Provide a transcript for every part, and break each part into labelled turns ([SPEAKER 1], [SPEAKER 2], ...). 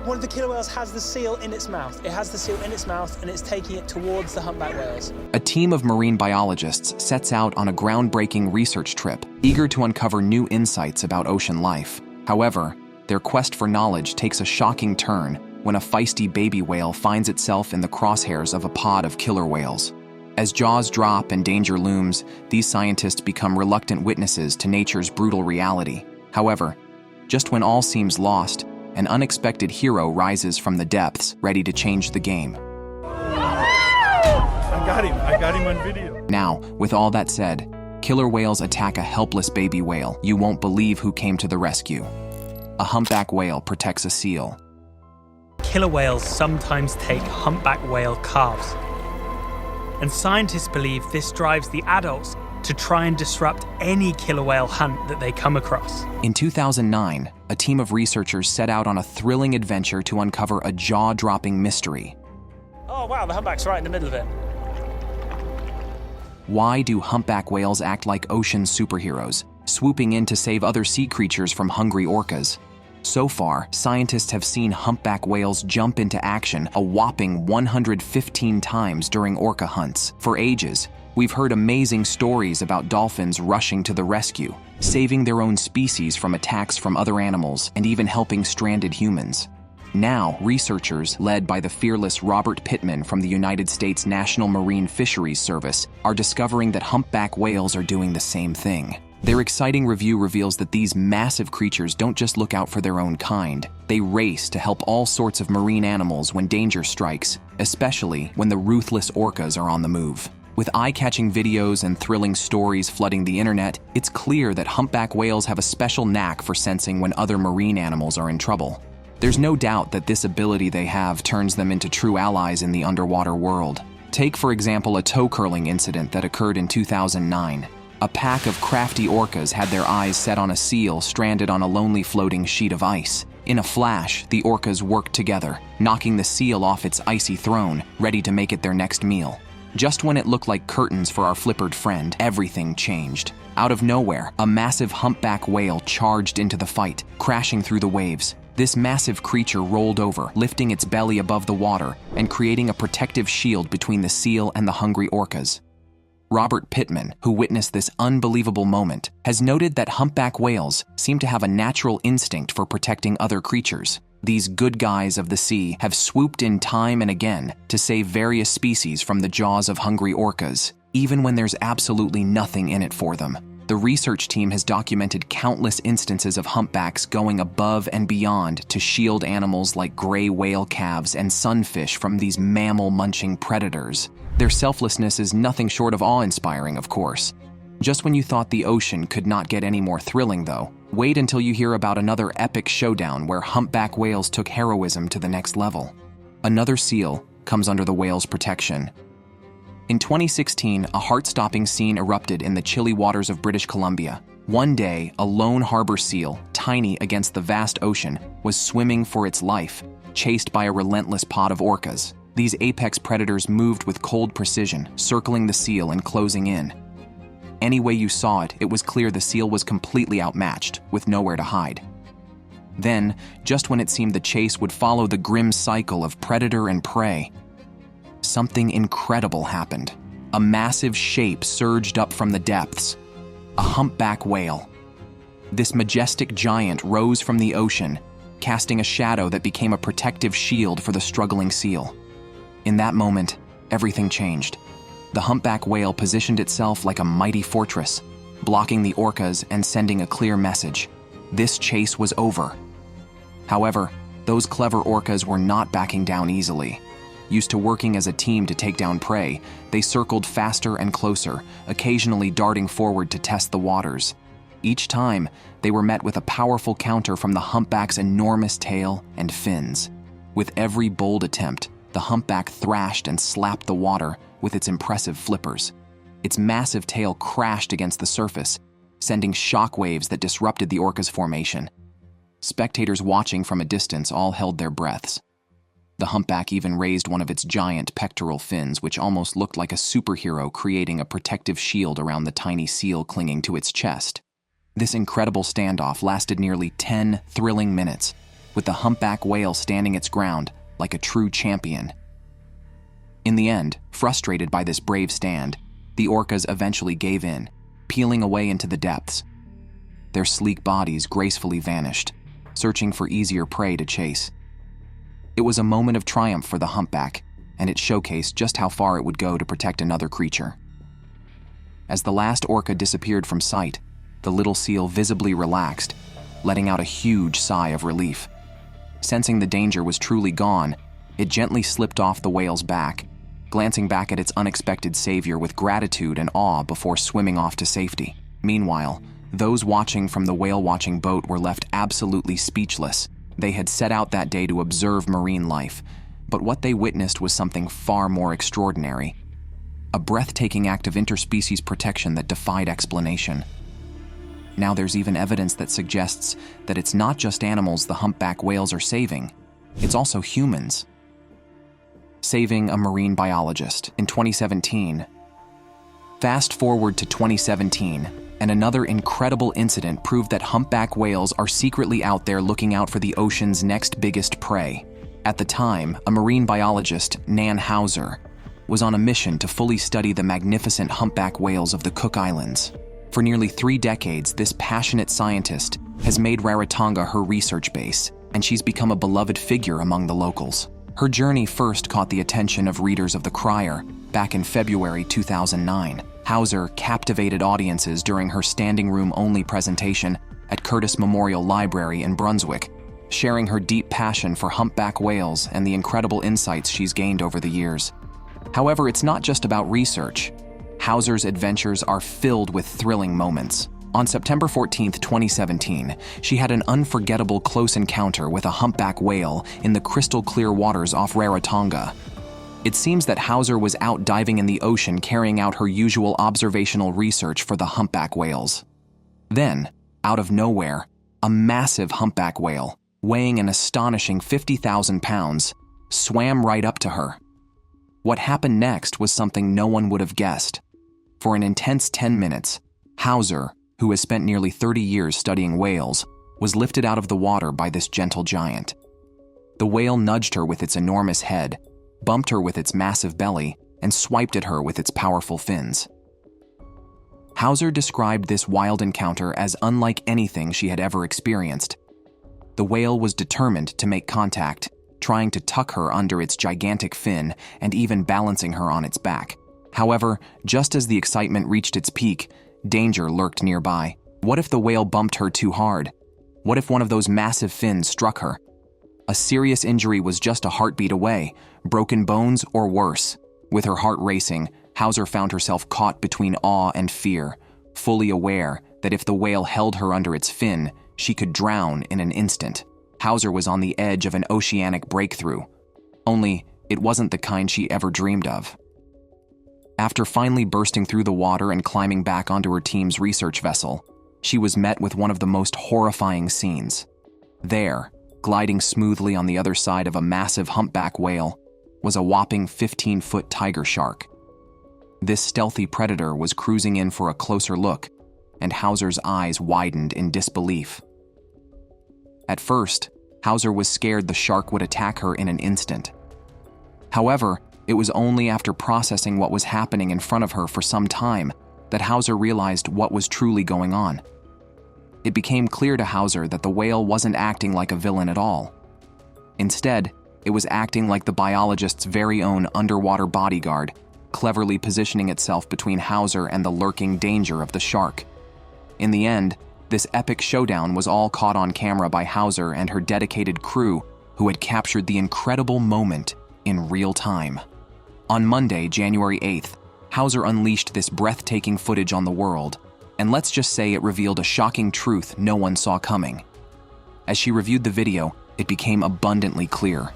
[SPEAKER 1] One of the killer whales has the seal in its mouth. It has the seal in its mouth and it's taking it towards the humpback whales.
[SPEAKER 2] A team of marine biologists sets out on a groundbreaking research trip, eager to uncover new insights about ocean life. However, their quest for knowledge takes a shocking turn when a feisty baby whale finds itself in the crosshairs of a pod of killer whales. As jaws drop and danger looms, these scientists become reluctant witnesses to nature's brutal reality. However, just when all seems lost, an unexpected hero rises from the depths, ready to change the game.
[SPEAKER 3] I got him on video.
[SPEAKER 2] Now, with all that said, killer whales attack a helpless baby whale. You won't believe who came to the rescue. A humpback whale protects a seal.
[SPEAKER 1] Killer whales sometimes take humpback whale calves. And scientists believe this drives the adults to try and disrupt any killer whale hunt that they come across.
[SPEAKER 2] In 2009, a team of researchers set out on a thrilling adventure to uncover a jaw-dropping mystery.
[SPEAKER 1] Oh wow, the humpback's right in the middle of it.
[SPEAKER 2] Why do humpback whales act like ocean superheroes, swooping in to save other sea creatures from hungry orcas? So far, scientists have seen humpback whales jump into action a whopping 115 times during orca hunts. For ages, we've heard amazing stories about dolphins rushing to the rescue, saving their own species from attacks from other animals, and even helping stranded humans. Now, researchers, led by the fearless Robert Pittman from the United States National Marine Fisheries Service, are discovering that humpback whales are doing the same thing. Their exciting review reveals that these massive creatures don't just look out for their own kind. They race to help all sorts of marine animals when danger strikes, especially when the ruthless orcas are on the move. With eye-catching videos and thrilling stories flooding the internet, it's clear that humpback whales have a special knack for sensing when other marine animals are in trouble. There's no doubt that this ability they have turns them into true allies in the underwater world. Take, for example, a toe-curling incident that occurred in 2009. A pack of crafty orcas had their eyes set on a seal stranded on a lonely floating sheet of ice. In a flash, the orcas worked together, knocking the seal off its icy throne, ready to make it their next meal. Just when it looked like curtains for our flippered friend, everything changed. Out of nowhere, a massive humpback whale charged into the fight, crashing through the waves. This massive creature rolled over, lifting its belly above the water and creating a protective shield between the seal and the hungry orcas. Robert Pittman, who witnessed this unbelievable moment, has noted that humpback whales seem to have a natural instinct for protecting other creatures. These good guys of the sea have swooped in time and again to save various species from the jaws of hungry orcas, even when there's absolutely nothing in it for them. The research team has documented countless instances of humpbacks going above and beyond to shield animals like gray whale calves and sunfish from these mammal-munching predators. Their selflessness is nothing short of awe-inspiring, of course. Just when you thought the ocean could not get any more thrilling, though, wait until you hear about another epic showdown where humpback whales took heroism to the next level. Another seal comes under the whale's protection. In 2016, a heart-stopping scene erupted in the chilly waters of British Columbia. One day, a lone harbor seal, tiny against the vast ocean, was swimming for its life, chased by a relentless pod of orcas. These apex predators moved with cold precision, circling the seal and closing in. Any way you saw it, it was clear the seal was completely outmatched, with nowhere to hide. Then, just when it seemed the chase would follow the grim cycle of predator and prey, something incredible happened. A massive shape surged up from the depths. A humpback whale. This majestic giant rose from the ocean, casting a shadow that became a protective shield for the struggling seal. In that moment, everything changed. The humpback whale positioned itself like a mighty fortress, blocking the orcas and sending a clear message. This chase was over. However, those clever orcas were not backing down easily. Used to working as a team to take down prey, they circled faster and closer, occasionally darting forward to test the waters. Each time, they were met with a powerful counter from the humpback's enormous tail and fins. With every bold attempt, the humpback thrashed and slapped the water with its impressive flippers. Its massive tail crashed against the surface, sending shock waves that disrupted the orca's formation. Spectators watching from a distance all held their breaths. The humpback even raised one of its giant pectoral fins, which almost looked like a superhero, creating a protective shield around the tiny seal clinging to its chest. This incredible standoff lasted nearly 10 thrilling minutes, with the humpback whale standing its ground like a true champion. In the end, frustrated by this brave stand, the orcas eventually gave in, peeling away into the depths. Their sleek bodies gracefully vanished, searching for easier prey to chase. It was a moment of triumph for the humpback, and it showcased just how far it would go to protect another creature. As the last orca disappeared from sight, the little seal visibly relaxed, letting out a huge sigh of relief. Sensing the danger was truly gone, it gently slipped off the whale's back, glancing back at its unexpected savior with gratitude and awe before swimming off to safety. Meanwhile, those watching from the whale-watching boat were left absolutely speechless. They had set out that day to observe marine life, but what they witnessed was something far more extraordinary. A breathtaking act of interspecies protection that defied explanation. Now there's even evidence that suggests that it's not just animals the humpback whales are saving, it's also humans. Saving a marine biologist in 2017. Fast forward to 2017, and another incredible incident proved that humpback whales are secretly out there looking out for the ocean's next biggest prey. At the time, a marine biologist, Nan Hauser, was on a mission to fully study the magnificent humpback whales of the Cook Islands. For nearly 3 decades, this passionate scientist has made Rarotonga her research base, and she's become a beloved figure among the locals. Her journey first caught the attention of readers of the Crier back in February 2009. Hauser captivated audiences during her standing room-only presentation at Curtis Memorial Library in Brunswick, sharing her deep passion for humpback whales and the incredible insights she's gained over the years. However, it's not just about research. Hauser's adventures are filled with thrilling moments. On September 14, 2017, she had an unforgettable close encounter with a humpback whale in the crystal-clear waters off Rarotonga. It seems that Hauser was out diving in the ocean carrying out her usual observational research for the humpback whales. Then, out of nowhere, a massive humpback whale, weighing an astonishing 50,000 pounds, swam right up to her. What happened next was something no one would have guessed. For an intense 10 minutes, Hauser, who has spent nearly 30 years studying whales, was lifted out of the water by this gentle giant. The whale nudged her with its enormous head, bumped her with its massive belly, and swiped at her with its powerful fins. Hauser described this wild encounter as unlike anything she had ever experienced. The whale was determined to make contact, trying to tuck her under its gigantic fin and even balancing her on its back. However, just as the excitement reached its peak, danger lurked nearby. What if the whale bumped her too hard? What if one of those massive fins struck her? A serious injury was just a heartbeat away, broken bones or worse. With her heart racing, Hauser found herself caught between awe and fear, fully aware that if the whale held her under its fin, she could drown in an instant. Hauser was on the edge of an oceanic breakthrough, only it wasn't the kind she ever dreamed of. After finally bursting through the water and climbing back onto her team's research vessel, she was met with one of the most horrifying scenes. There, gliding smoothly on the other side of a massive humpback whale, was a whopping 15-foot tiger shark. This stealthy predator was cruising in for a closer look, and Hauser's eyes widened in disbelief. At first, Hauser was scared the shark would attack her in an instant. However, it was only after processing what was happening in front of her for some time that Hauser realized what was truly going on. It became clear to Hauser that the whale wasn't acting like a villain at all. Instead, it was acting like the biologist's very own underwater bodyguard, cleverly positioning itself between Hauser and the lurking danger of the shark. In the end, this epic showdown was all caught on camera by Hauser and her dedicated crew, who had captured the incredible moment in real time. On Monday, January 8th, Hauser unleashed this breathtaking footage on the world, and let's just say it revealed a shocking truth no one saw coming. As she reviewed the video, it became abundantly clear.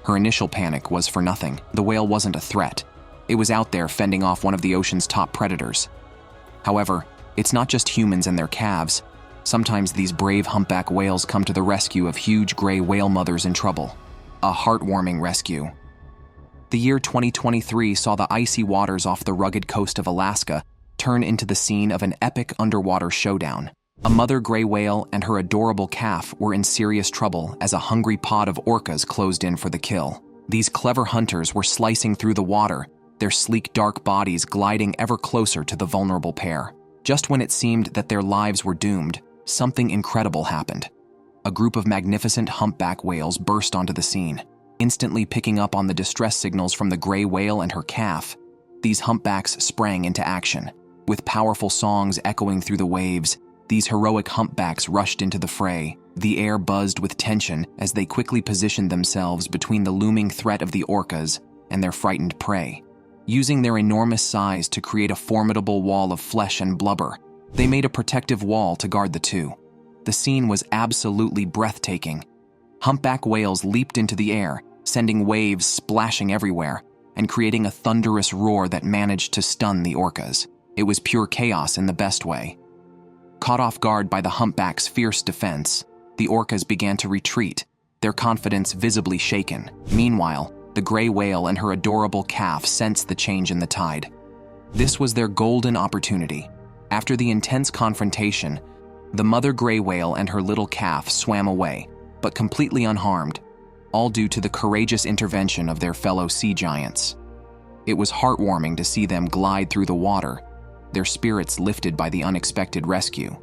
[SPEAKER 2] Her initial panic was for nothing. The whale wasn't a threat. It was out there fending off one of the ocean's top predators. However, it's not just humans and their calves. Sometimes these brave humpback whales come to the rescue of huge gray whale mothers in trouble. A heartwarming rescue. The year 2023 saw the icy waters off the rugged coast of Alaska turn into the scene of an epic underwater showdown. A mother gray whale and her adorable calf were in serious trouble as a hungry pod of orcas closed in for the kill. These clever hunters were slicing through the water, their sleek dark bodies gliding ever closer to the vulnerable pair. Just when it seemed that their lives were doomed, something incredible happened. A group of magnificent humpback whales burst onto the scene, instantly picking up on the distress signals from the gray whale and her calf. These humpbacks sprang into action. With powerful songs echoing through the waves, these heroic humpbacks rushed into the fray. The air buzzed with tension as they quickly positioned themselves between the looming threat of the orcas and their frightened prey. Using their enormous size to create a formidable wall of flesh and blubber, they made a protective wall to guard the two. The scene was absolutely breathtaking. Humpback whales leaped into the air, sending waves splashing everywhere and creating a thunderous roar that managed to stun the orcas. It was pure chaos in the best way. Caught off guard by the humpback's fierce defense, the orcas began to retreat, their confidence visibly shaken. Meanwhile, the gray whale and her adorable calf sensed the change in the tide. This was their golden opportunity. After the intense confrontation, the mother gray whale and her little calf swam away, but completely unharmed, all due to the courageous intervention of their fellow sea giants. It was heartwarming to see them glide through the water, their spirits lifted by the unexpected rescue.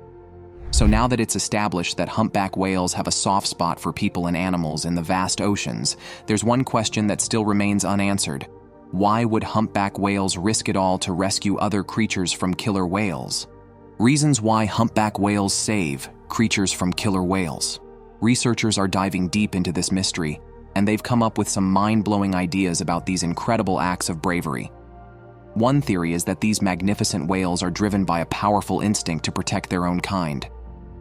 [SPEAKER 2] So now that it's established that humpback whales have a soft spot for people and animals in the vast oceans, there's one question that still remains unanswered. Why would humpback whales risk it all to rescue other creatures from killer whales? Reasons why humpback whales save creatures from killer whales. Researchers are diving deep into this mystery, and they've come up with some mind-blowing ideas about these incredible acts of bravery. One theory is that these magnificent whales are driven by a powerful instinct to protect their own kind.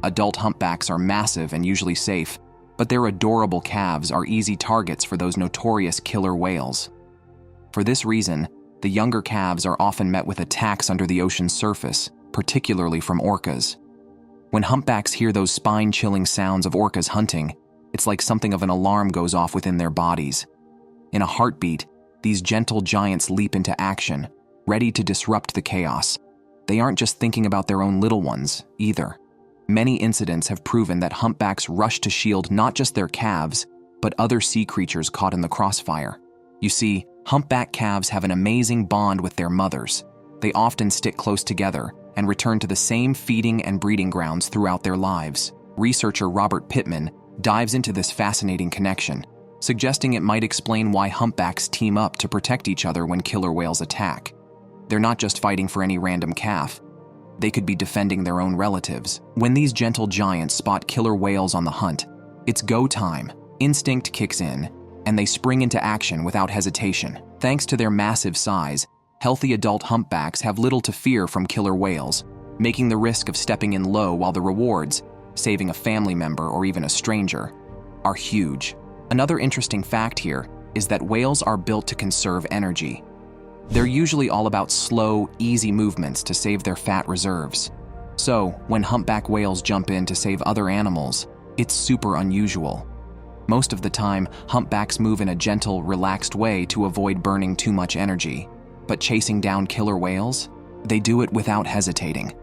[SPEAKER 2] Adult humpbacks are massive and usually safe, but their adorable calves are easy targets for those notorious killer whales. For this reason, the younger calves are often met with attacks under the ocean's surface, particularly from orcas. When humpbacks hear those spine-chilling sounds of orcas hunting, it's like something of an alarm goes off within their bodies. In a heartbeat, these gentle giants leap into action, ready to disrupt the chaos. They aren't just thinking about their own little ones, either. Many incidents have proven that humpbacks rush to shield not just their calves, but other sea creatures caught in the crossfire. You see, humpback calves have an amazing bond with their mothers. They often stick close together and return to the same feeding and breeding grounds throughout their lives. Researcher Robert Pittman dives into this fascinating connection, suggesting it might explain why humpbacks team up to protect each other when killer whales attack. They're not just fighting for any random calf. They could be defending their own relatives. When these gentle giants spot killer whales on the hunt, it's go time. Instinct kicks in, and they spring into action without hesitation. Thanks to their massive size, healthy adult humpbacks have little to fear from killer whales, making the risk of stepping in low while the rewards, saving a family member or even a stranger, are huge. Another interesting fact here is that whales are built to conserve energy. They're usually all about slow, easy movements to save their fat reserves. So, when humpback whales jump in to save other animals, it's super unusual. Most of the time, humpbacks move in a gentle, relaxed way to avoid burning too much energy. But chasing down killer whales? They do it without hesitating.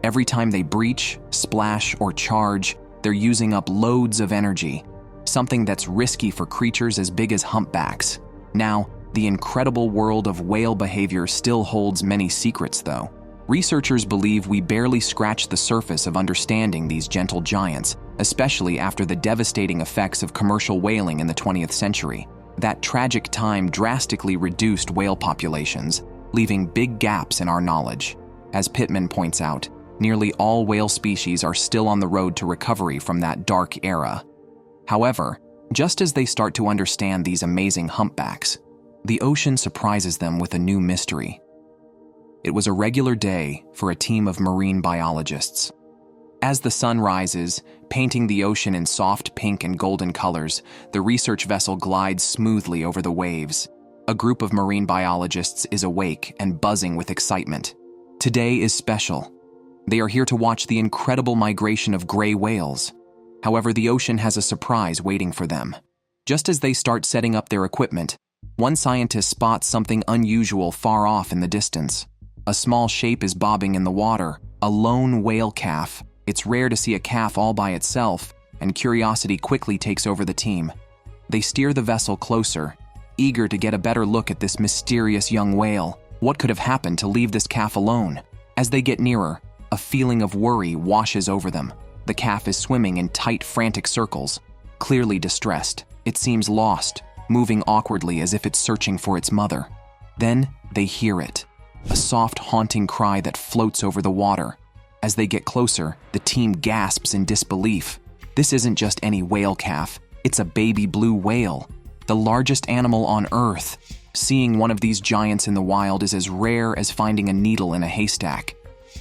[SPEAKER 2] Every time they breach, splash, or charge, they're using up loads of energy, something that's risky for creatures as big as humpbacks. Now, the incredible world of whale behavior still holds many secrets, though. Researchers believe we barely scratched the surface of understanding these gentle giants, especially after the devastating effects of commercial whaling in the 20th century. That tragic time drastically reduced whale populations, leaving big gaps in our knowledge. As Pittman points out, nearly all whale species are still on the road to recovery from that dark era. However, just as they start to understand these amazing humpbacks, the ocean surprises them with a new mystery. It was a regular day for a team of marine biologists. As the sun rises, painting the ocean in soft pink and golden colors, the research vessel glides smoothly over the waves. A group of marine biologists is awake and buzzing with excitement. Today is special. They are here to watch the incredible migration of gray whales. However, the ocean has a surprise waiting for them. Just as they start setting up their equipment, one scientist spots something unusual far off in the distance. A small shape is bobbing in the water, a lone whale calf, It's rare to see a calf all by itself, and curiosity quickly takes over the team. They steer the vessel closer, eager to get a better look at this mysterious young whale. What could have happened to leave this calf alone? As they get nearer, a feeling of worry washes over them. The calf is swimming in tight, frantic circles, clearly distressed. It seems lost, moving awkwardly as if it's searching for its mother. Then they hear it, a soft, haunting cry that floats over the water. As they get closer, the team gasps in disbelief. This isn't just any whale calf, it's a baby blue whale, the largest animal on Earth. Seeing one of these giants in the wild is as rare as finding a needle in a haystack.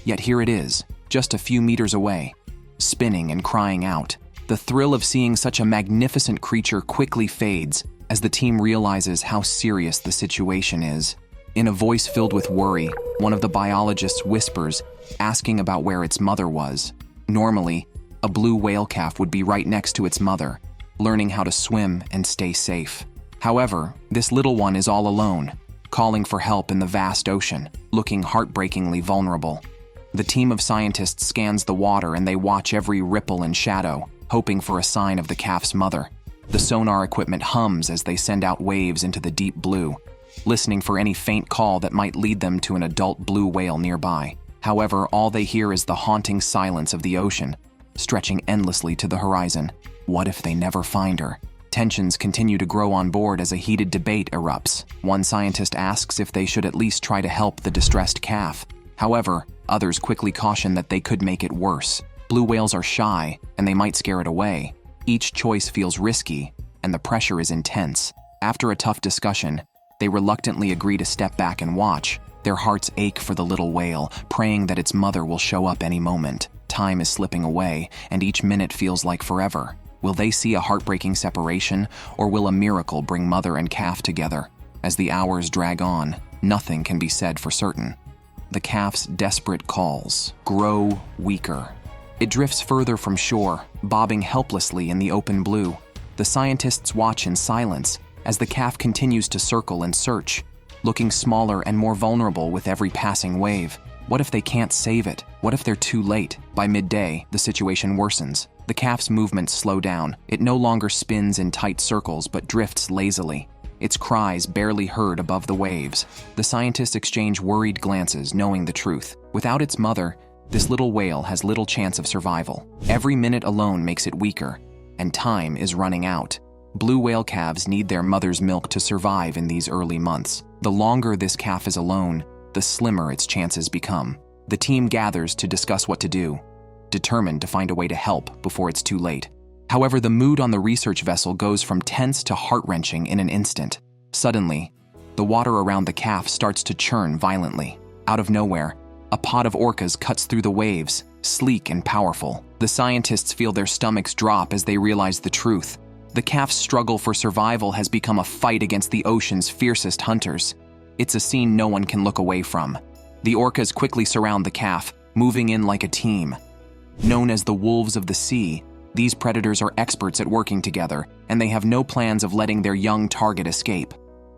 [SPEAKER 2] Yet here it is, just a few meters away, spinning and crying out. The thrill of seeing such a magnificent creature quickly fades as the team realizes how serious the situation is. In a voice filled with worry, one of the biologists whispers, asking about where its mother was. Normally, a blue whale calf would be right next to its mother, learning how to swim and stay safe. However, this little one is all alone, calling for help in the vast ocean, looking heartbreakingly vulnerable. The team of scientists scans the water and they watch every ripple and shadow, hoping for a sign of the calf's mother. The sonar equipment hums as they send out waves into the deep blue, listening for any faint call that might lead them to an adult blue whale nearby. However, all they hear is the haunting silence of the ocean, stretching endlessly to the horizon. What if they never find her? Tensions continue to grow on board as a heated debate erupts. One scientist asks if they should at least try to help the distressed calf. However, others quickly caution that they could make it worse. Blue whales are shy, and they might scare it away. Each choice feels risky, and the pressure is intense. After a tough discussion, they reluctantly agree to step back and watch. Their hearts ache for the little whale, praying that its mother will show up any moment. Time is slipping away, and each minute feels like forever. Will they see a heartbreaking separation, or will a miracle bring mother and calf together? As the hours drag on, nothing can be said for certain. The calf's desperate calls grow weaker. It drifts further from shore, bobbing helplessly in the open blue. The scientists watch in silence as the calf continues to circle and search, looking smaller and more vulnerable with every passing wave. What if they can't save it? What if they're too late? By midday, the situation worsens. The calf's movements slow down. It no longer spins in tight circles but drifts lazily, its cries barely heard above the waves. The scientists exchange worried glances, knowing the truth. Without its mother, this little whale has little chance of survival. Every minute alone makes it weaker, and time is running out. Blue whale calves need their mother's milk to survive in these early months. The longer this calf is alone, the slimmer its chances become. The team gathers to discuss what to do, determined to find a way to help before it's too late. However, the mood on the research vessel goes from tense to heart-wrenching in an instant. Suddenly, the water around the calf starts to churn violently. Out of nowhere, a pod of orcas cuts through the waves, sleek and powerful. The scientists feel their stomachs drop as they realize the truth. The calf's struggle for survival has become a fight against the ocean's fiercest hunters. It's a scene no one can look away from. The orcas quickly surround the calf, moving in like a team. Known as the wolves of the sea, these predators are experts at working together, and they have no plans of letting their young target escape.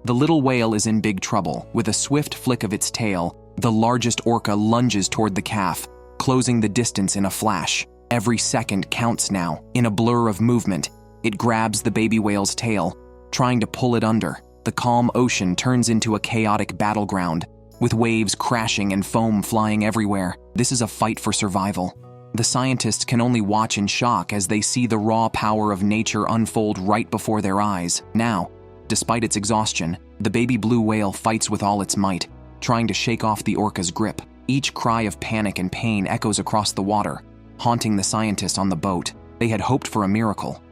[SPEAKER 2] The little whale is in big trouble. With a swift flick of its tail, the largest orca lunges toward the calf, closing the distance in a flash. Every second counts now. In a blur of movement, it grabs the baby whale's tail, trying to pull it under. The calm ocean turns into a chaotic battleground, with waves crashing and foam flying everywhere. This is a fight for survival. The scientists can only watch in shock as they see the raw power of nature unfold right before their eyes. Now, despite its exhaustion, the baby blue whale fights with all its might, trying to shake off the orca's grip. Each cry of panic and pain echoes across the water, haunting the scientists on the boat. They had hoped for a miracle,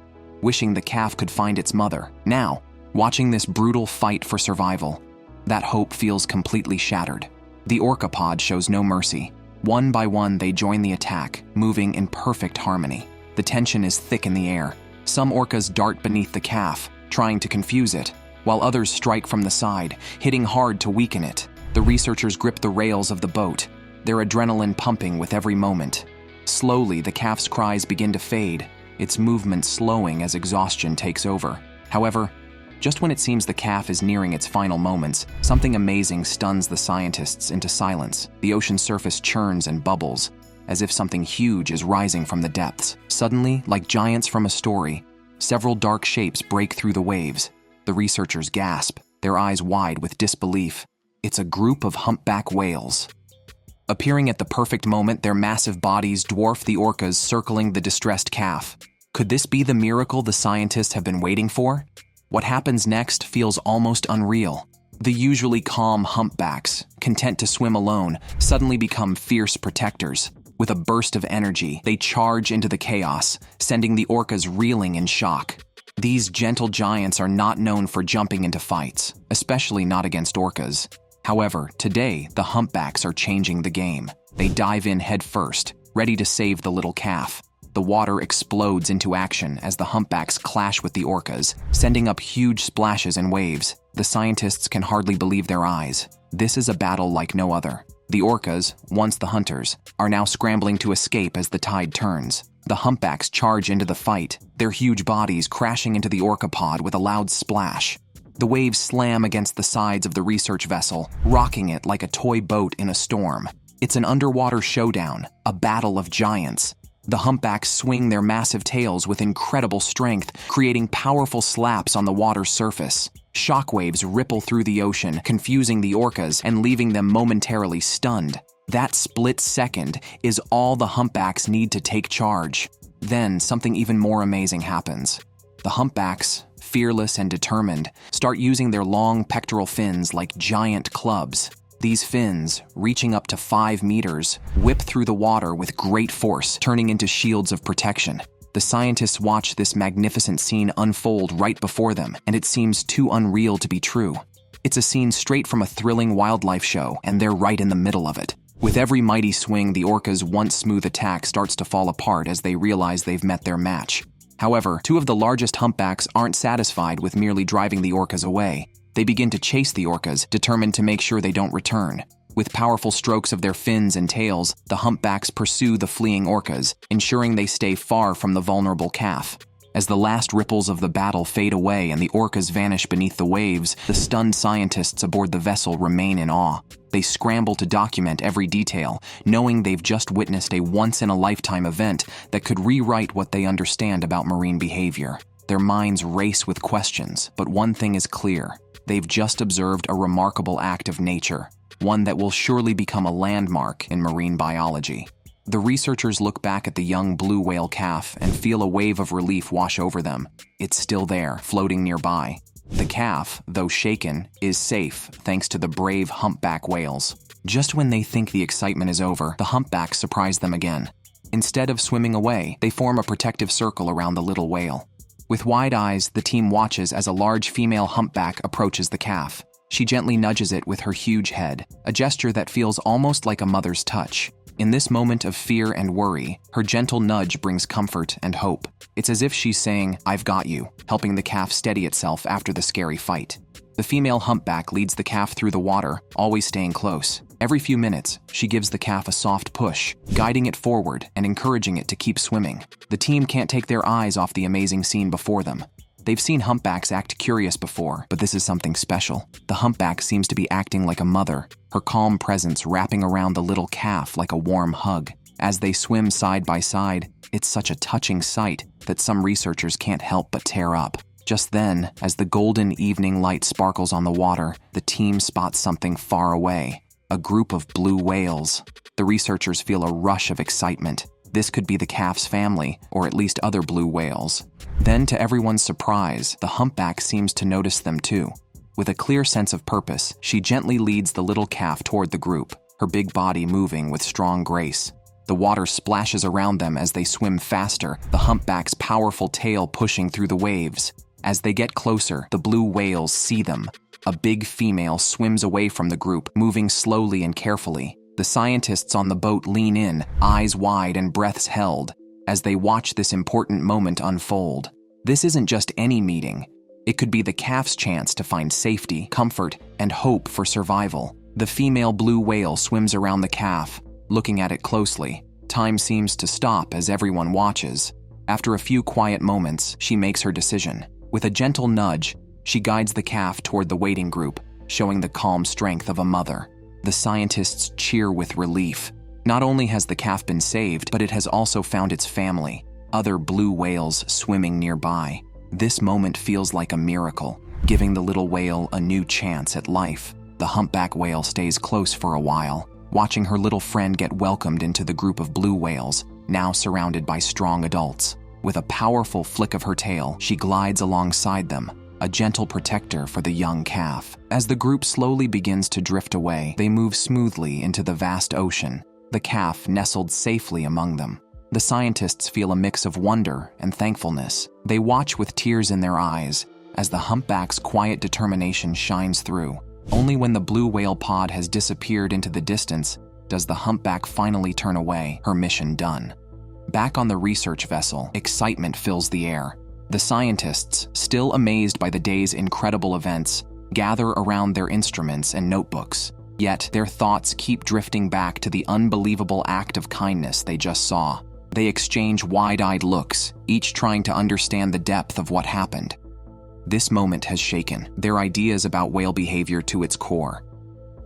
[SPEAKER 2] wishing the calf could find its mother. Now, watching this brutal fight for survival, that hope feels completely shattered. The orca pod shows no mercy. One by one, they join the attack, moving in perfect harmony. The tension is thick in the air. Some orcas dart beneath the calf, trying to confuse it, while others strike from the side, hitting hard to weaken it. The researchers grip the rails of the boat, their adrenaline pumping with every moment. Slowly, the calf's cries begin to fade, its movement slowing as exhaustion takes over. However, just when it seems the calf is nearing its final moments, something amazing stuns the scientists into silence. The ocean surface churns and bubbles, as if something huge is rising from the depths. Suddenly, like giants from a story, several dark shapes break through the waves. The researchers gasp, their eyes wide with disbelief. It's a group of humpback whales. Appearing at the perfect moment, their massive bodies dwarf the orcas circling the distressed calf. Could this be the miracle the scientists have been waiting for? What happens next feels almost unreal. The usually calm humpbacks, content to swim alone, suddenly become fierce protectors. With a burst of energy, they charge into the chaos, sending the orcas reeling in shock. These gentle giants are not known for jumping into fights, especially not against orcas. However, today, the humpbacks are changing the game. They dive in head first, ready to save the little calf. The water explodes into action as the humpbacks clash with the orcas, sending up huge splashes and waves. The scientists can hardly believe their eyes. This is a battle like no other. The orcas, once the hunters, are now scrambling to escape as the tide turns. The humpbacks charge into the fight, their huge bodies crashing into the orca pod with a loud splash. The waves slam against the sides of the research vessel, rocking it like a toy boat in a storm. It's an underwater showdown, a battle of giants. The humpbacks swing their massive tails with incredible strength, creating powerful slaps on the water's surface. Shockwaves ripple through the ocean, confusing the orcas and leaving them momentarily stunned. That split second is all the humpbacks need to take charge. Then something even more amazing happens. The humpbacks, fearless and determined, start using their long pectoral fins like giant clubs. These fins, reaching up to 5 meters, whip through the water with great force, turning into shields of protection. The scientists watch this magnificent scene unfold right before them, and it seems too unreal to be true. It's a scene straight from a thrilling wildlife show, and they're right in the middle of it. With every mighty swing, the orcas' once smooth attack starts to fall apart as they realize they've met their match. However, 2 of the largest humpbacks aren't satisfied with merely driving the orcas away. They begin to chase the orcas, determined to make sure they don't return. With powerful strokes of their fins and tails, the humpbacks pursue the fleeing orcas, ensuring they stay far from the vulnerable calf. As the last ripples of the battle fade away and the orcas vanish beneath the waves, the stunned scientists aboard the vessel remain in awe. They scramble to document every detail, knowing they've just witnessed a once-in-a-lifetime event that could rewrite what they understand about marine behavior. Their minds race with questions, but one thing is clear. They've just observed a remarkable act of nature, one that will surely become a landmark in marine biology. The researchers look back at the young blue whale calf and feel a wave of relief wash over them. It's still there, floating nearby. The calf, though shaken, is safe thanks to the brave humpback whales. Just when they think the excitement is over, the humpbacks surprise them again. Instead of swimming away, they form a protective circle around the little whale. With wide eyes, the team watches as a large female humpback approaches the calf. She gently nudges it with her huge head, a gesture that feels almost like a mother's touch. In this moment of fear and worry, her gentle nudge brings comfort and hope. It's as if she's saying, "I've got you," helping the calf steady itself after the scary fight. The female humpback leads the calf through the water, always staying close. Every few minutes, she gives the calf a soft push, guiding it forward and encouraging it to keep swimming. The team can't take their eyes off the amazing scene before them. They've seen humpbacks act curious before, but this is something special. The humpback seems to be acting like a mother, her calm presence wrapping around the little calf like a warm hug. As they swim side by side, it's such a touching sight that some researchers can't help but tear up. Just then, as the golden evening light sparkles on the water, the team spots something far away. A group of blue whales. The researchers feel a rush of excitement. This could be the calf's family, or at least other blue whales. Then, to everyone's surprise, the humpback seems to notice them too. With a clear sense of purpose, she gently leads the little calf toward the group, her big body moving with strong grace. The water splashes around them as they swim faster, the humpback's powerful tail pushing through the waves. As they get closer, the blue whales see them. A big female swims away from the group, moving slowly and carefully. The scientists on the boat lean in, eyes wide and breaths held, as they watch this important moment unfold. This isn't just any meeting. It could be the calf's chance to find safety, comfort, and hope for survival. The female blue whale swims around the calf, looking at it closely. Time seems to stop as everyone watches. After a few quiet moments, she makes her decision. With a gentle nudge, she guides the calf toward the waiting group, showing the calm strength of a mother. The scientists cheer with relief. Not only has the calf been saved, but it has also found its family, other blue whales swimming nearby. This moment feels like a miracle, giving the little whale a new chance at life. The humpback whale stays close for a while, watching her little friend get welcomed into the group of blue whales, now surrounded by strong adults. With a powerful flick of her tail, she glides alongside them, a gentle protector for the young calf. As the group slowly begins to drift away, they move smoothly into the vast ocean, the calf nestled safely among them. The scientists feel a mix of wonder and thankfulness. They watch with tears in their eyes as the humpback's quiet determination shines through. Only when the blue whale pod has disappeared into the distance does the humpback finally turn away, her mission done. Back on the research vessel, excitement fills the air. The scientists, still amazed by the day's incredible events, gather around their instruments and notebooks. Yet, their thoughts keep drifting back to the unbelievable act of kindness they just saw. They exchange wide-eyed looks, each trying to understand the depth of what happened. This moment has shaken their ideas about whale behavior to its core.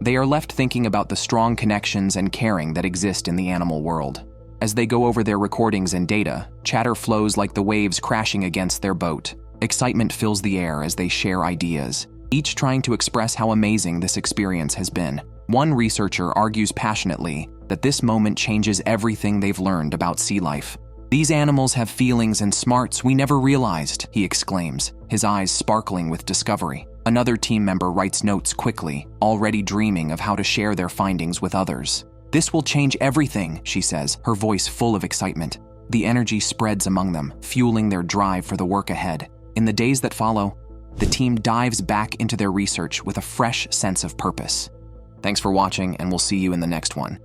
[SPEAKER 2] They are left thinking about the strong connections and caring that exist in the animal world. As they go over their recordings and data, chatter flows like the waves crashing against their boat. Excitement fills the air as they share ideas, each trying to express how amazing this experience has been. One researcher argues passionately that this moment changes everything they've learned about sea life. "These animals have feelings and smarts we never realized," he exclaims, his eyes sparkling with discovery. Another team member writes notes quickly, already dreaming of how to share their findings with others. "This will change everything," she says, her voice full of excitement. The energy spreads among them, fueling their drive for the work ahead. In the days that follow, the team dives back into their research with a fresh sense of purpose. Thanks for watching, and we'll see you in the next one.